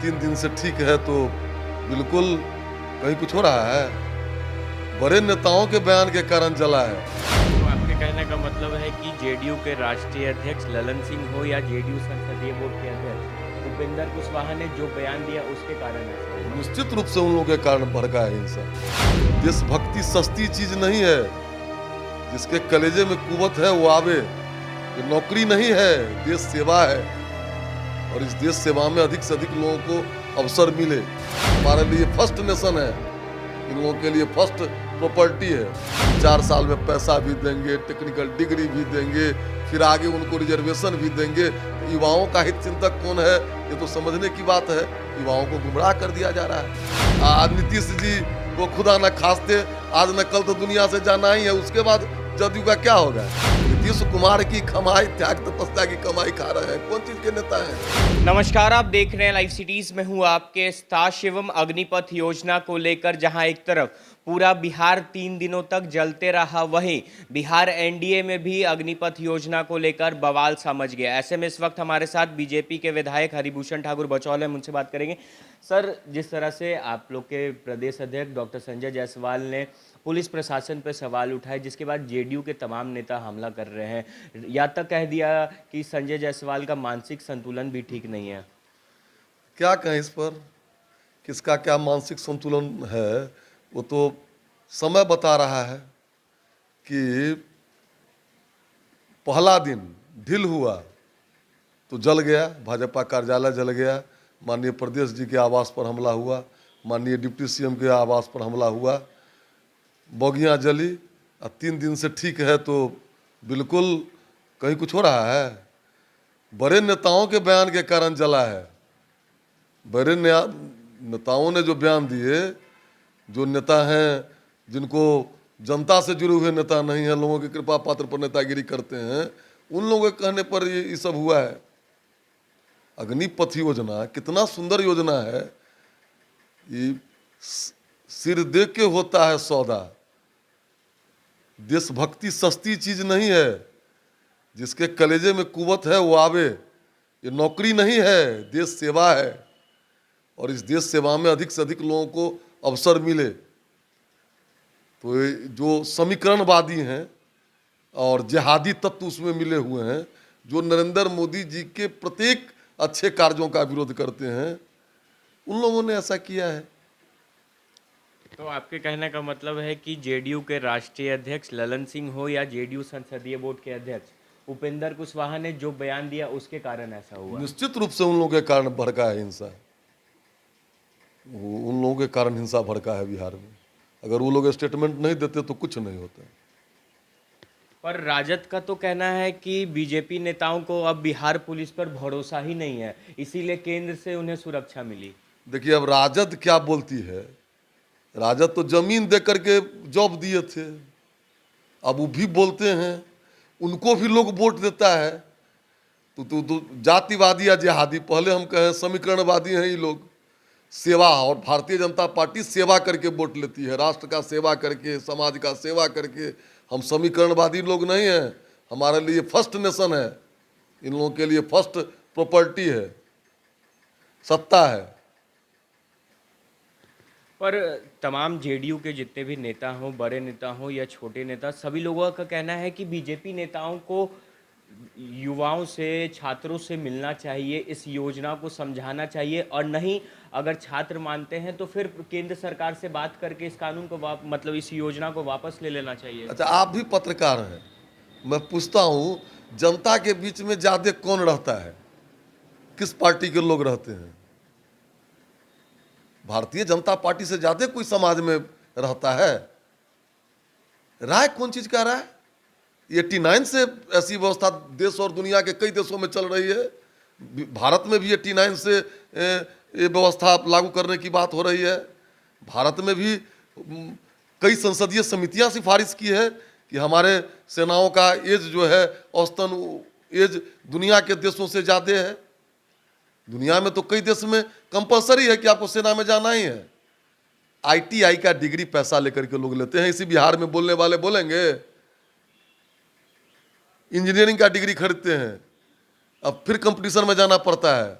3 दिन से ठीक है तो बिल्कुल कहीं कुछ हो रहा है। बड़े नेताओं के बयान के कारण जला है। तो आपके कहने का मतलब है कि जेडीयू के राष्ट्रीय अध्यक्ष ललन सिंह हो या जेडीयू संसदीय बोर्ड के अध्यक्ष उपेंद्र कुशवाहा ने जो बयान दिया उसके कारण ऐसा हुआ। निश्चित रूप से उन लोगों के कारण भड़का है हिंसा। देशभक्ति सस्ती चीज नहीं है। जिसके कलेजे में कुवत है वो आवे। ये नौकरी नहीं है, देश सेवा है। और इस देश सेवा में अधिक से अधिक लोगों को अवसर मिले। हमारे लिए फर्स्ट नेशन है, इन लोगों के लिए फर्स्ट प्रॉपर्टी है। 4 साल में पैसा भी देंगे, टेक्निकल डिग्री भी देंगे, फिर आगे उनको रिजर्वेशन भी देंगे। तो युवाओं का हित चिंतक कौन है, ये तो समझने की बात है। युवाओं को गुमराह कर दिया जा रहा है। आज नीतीश जी को खुदा न खास्ते आज न कल तो दुनिया से जाना ही है। उसके बाद जदयू का क्या होगा? नीतीश कुमार की कमाई, त्याग तपस्या की कमाई खा रहे हैं। कौन चीज के नेता है? नमस्कार, आप देख रहे हैं लाइव सिटीज में हूं आपके साथ शिवम। अग्निपथ योजना को लेकर जहां एक तरफ पूरा बिहार 3 दिनों तक जलते रहा, वहीं बिहार एनडीए में भी अग्निपथ योजना को लेकर बवाल सा मच गया। ऐसे में इस वक्त हमारे साथ बीजेपी के विधायक हरिभूषण ठाकुर बचौल हैं, उनसे बात करेंगे। सर, जिस तरह से आप लोग के प्रदेश अध्यक्ष डॉक्टर संजय जायसवाल ने पुलिस प्रशासन पर सवाल उठाए, जिसके बाद जेडीयू के तमाम नेता हमला कर रहे हैं, या तक कह दिया कि संजय जायसवाल का मानसिक संतुलन भी ठीक नहीं है। क्या कहें इस पर? किसका क्या मानसिक संतुलन है वो तो समय बता रहा है। कि पहला दिन ढील हुआ तो जल गया, भाजपा कार्यालय जल गया। माननीय प्रदेश जी के आवास पर हमला हुआ, माननीय डिप्टी सीएम के आवास पर हमला हुआ, बोगियाँ जली। और 3 दिन से ठीक है तो बिल्कुल कहीं कुछ हो रहा है। बड़े नेताओं के बयान के कारण जला है। बड़े नेताओं ने जो बयान दिए, जो नेता हैं जिनको जनता से जुड़े हुए नेता नहीं है, लोगों की कृपा पात्र पर नेतागिरी करते हैं, उन लोगों के कहने पर ये सब हुआ है। अग्निपथ योजना कितना सुंदर योजना है। ये सिर दे के होता है सौदा। देशभक्ति सस्ती चीज नहीं है। जिसके कलेजे में कुवत है वो आवे। ये नौकरी नहीं है, देश सेवा है। और इस देश सेवा में अधिक से अधिक लोगों को अवसर मिले। तो ये जो समीकरणवादी हैं और जिहादी तत्व उसमें मिले हुए हैं, जो नरेंद्र मोदी जी के प्रत्येक अच्छे कार्यों का विरोध करते हैं, उन लोगों ने ऐसा किया है। तो आपके कहने का मतलब है कि जेडीयू के राष्ट्रीय अध्यक्ष ललन सिंह हो या जेडीयू संसदीय बोर्ड के अध्यक्ष उपेंद्र कुशवाहा ने जो बयान दिया उसके कारण ऐसा हुआ। निश्चित रूप से उन लोगों के कारण भड़का है हिंसा। उन लोगों के कारण हिंसा भड़का है बिहार में। अगर वो लोग स्टेटमेंट नहीं देते तो कुछ नहीं होता। पर राजद का तो कहना है कि बीजेपी नेताओं को अब बिहार पुलिस पर भरोसा ही नहीं है, इसीलिए केंद्र से उन्हें सुरक्षा मिली। देखिए अब राजद क्या बोलती है। राजद तो जमीन दे करके जॉब दिए थे, अब वो भी बोलते हैं, उनको भी लोग वोट देता है। तो जातिवादी या जिहादी, पहले हम कहें समीकरणवादी हैं ये लोग। सेवा, और भारतीय जनता पार्टी सेवा करके वोट लेती है, राष्ट्र का सेवा करके, समाज का सेवा करके। हम समीकरणवादी लोग नहीं हैं। हमारे लिए फर्स्ट नेशन है, इन लोगों के लिए फर्स्ट प्रॉपर्टी है, सत्ता है। पर तमाम जेडीयू के जितने भी नेता हों, बड़े नेता हों या छोटे नेता, सभी लोगों का कहना है कि बीजेपी नेताओं को युवाओं से, छात्रों से मिलना चाहिए, इस योजना को समझाना चाहिए, और नहीं अगर छात्र मानते हैं तो फिर केंद्र सरकार से बात करके इस कानून को मतलब इस योजना को वापस ले लेना चाहिए। अच्छा, आप भी पत्रकार हैं, मैं पूछता हूँ, जनता के बीच में ज्यादा कौन रहता है? किस पार्टी के लोग रहते हैं? भारतीय जनता पार्टी से ज्यादा कोई समाज में रहता है? राय कौन चीज का राय? 89 से ऐसी व्यवस्था देश और दुनिया के कई देशों में चल रही है। भारत में भी 89 से ये व्यवस्था लागू करने की बात हो रही है। भारत में भी कई संसदीय समितियां सिफारिश की है कि हमारे सेनाओं का एज जो है, औसतन एज दुनिया के देशों से ज़्यादा है। दुनिया में तो कई देश में कंपलसरी है कि आपको सेना में जाना ही है। आईटीआई का डिग्री पैसा लेकर के लोग लेते हैं। इसी बिहार में बोलने वाले बोलेंगे। इंजीनियरिंग का डिग्री खरीदते हैं, अब फिर कंपटीशन में जाना पड़ता है।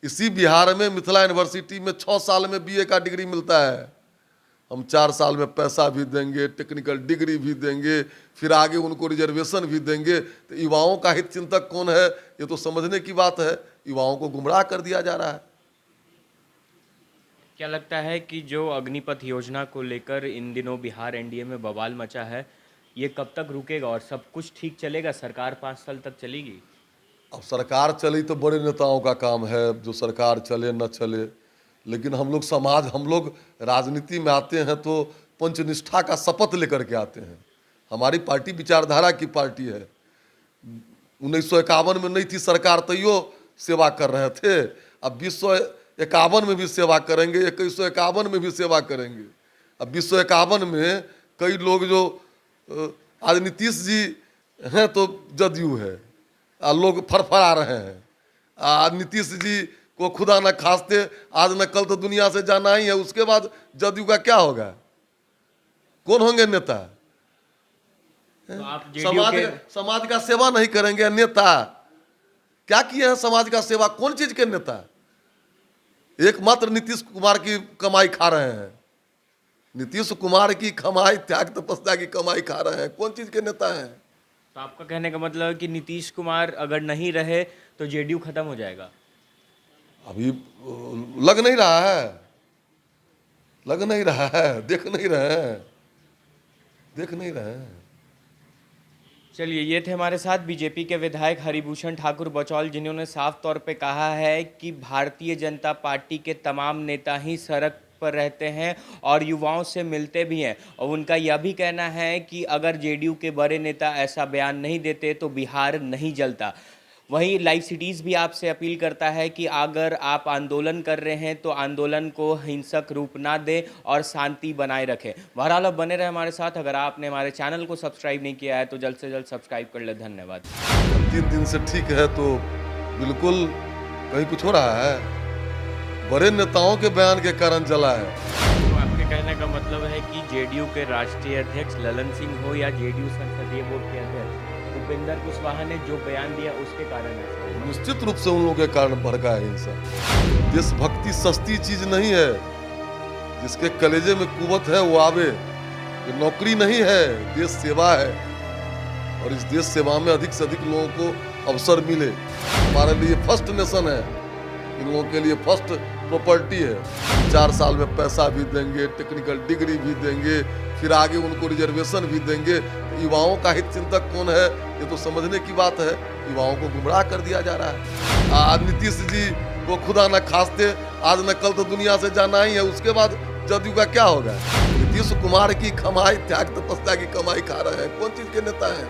इसी बिहार में मिथिला यूनिवर्सिटी में 6 साल में बीए का डिग्री मिलता है। हम 4 साल में पैसा भी देंगे, टेक्निकल डिग्री भी देंगे, फिर आगे उनको रिजर्वेशन भी देंगे। तो युवाओं का हित चिंतक कौन है, ये तो समझने की बात है। युवाओं को गुमराह कर दिया जा रहा है। क्या लगता है कि जो अग्निपथ योजना को लेकर इन दिनों बिहार एनडीए में बवाल मचा है, ये कब तक रुकेगा और सब कुछ ठीक चलेगा? सरकार 5 साल तक चलेगी? अब सरकार चली तो बड़े नेताओं का काम है, जो सरकार चले न चले। लेकिन हम लोग समाज, हम लोग राजनीति में आते हैं तो पंचनिष्ठा का शपथ लेकर के आते हैं। हमारी पार्टी विचारधारा की पार्टी है। 1951 में नहीं थी सरकार, तैयो सेवा कर रहे थे। अब 2051 में भी सेवा करेंगे, 2151 में भी सेवा करेंगे। अब 2051 में कई लोग जो आज नीतीश जी हैं तो जदयू है, लोग फरफरा रहे हैं। आज नीतीश जी को खुदा न खास्ते आज न कल तो दुनिया से जाना ही है, उसके बाद जदयू का क्या होगा? कौन होंगे नेता? तो आप जेडीयू के समाज का सेवा नहीं करेंगे नेता? क्या किए हैं समाज का सेवा? कौन चीज के नेता? एकमात्र नीतीश कुमार की कमाई खा रहे हैं। नीतीश कुमार की कमाई, त्याग तपस्या की कमाई खा रहे हैं। कौन चीज के नेता हैं? तो आपका कहने का मतलब है कि नीतीश कुमार अगर नहीं रहे तो जेडीयू खत्म हो जाएगा? अभी लग नहीं रहा है, लग नहीं रहा है, देख नहीं रहे हैं, देख नहीं रहे हैं। चलिए, ये थे हमारे साथ बीजेपी के विधायक हरिभूषण ठाकुर बचौल, जिन्होंने साफ तौर पे कहा है कि भारतीय जनता पार्टी के तमाम नेता ही सड़क पर रहते हैं और युवाओं से मिलते भी हैं। और उनका यह भी कहना है कि अगर जेडीयू के बड़े नेता ऐसा बयान नहीं देते तो बिहार नहीं जलता। वहीं लाइव सिटीज़ भी आपसे अपील करता है कि अगर आप आंदोलन कर रहे हैं तो आंदोलन को हिंसक रूप ना दें और शांति बनाए रखें। बहरहाल अब बने रहे हमारे साथ। अगर आपने हमारे चैनल को सब्सक्राइब नहीं किया है तो जल्द से जल्द सब्सक्राइब कर ले। धन्यवाद। 3 दिन से ठीक है तो बिल्कुल कहीं कुछ हो रहा है? बड़े नेताओं के बयान के कारण जला है। तो आपके कहने का मतलब है कि जेडीयू के राष्ट्रीय अध्यक्ष ललन सिंह हो या जेडीयू संसदीय बोर्ड के अध्यक्ष उपेंद्र कुशवाहा ने जो बयान दिया उसके कारण है? निश्चित रूप से उन लोगों के कारण भड़का है हिंसा। देशभक्ति सस्ती चीज नहीं है। जिसके कलेजे में कुवत है वो आवे। ये नौकरी नहीं है, देश सेवा है। और इस देश सेवा में अधिक से अधिक लोगों को अवसर मिले। हमारे लिए फर्स्ट नेशन है, इन लोगों के लिए फर्स्ट प्रॉपर्टी है। 4 साल में पैसा भी देंगे, टेक्निकल डिग्री भी देंगे, फिर आगे उनको रिजर्वेशन भी देंगे। युवाओं का हित चिंतक कौन है, ये तो समझने की बात है। युवाओं को गुमराह कर दिया जा रहा है। आज नीतीश जी को खुदा न खास्ते आज न कल तो दुनिया से जाना ही है, उसके बाद जदयू का क्या होगा? नीतीश कुमार की कमाई, त्याग तपस्या की कमाई खा रहे हैं। कौन चीज के नेता हैं?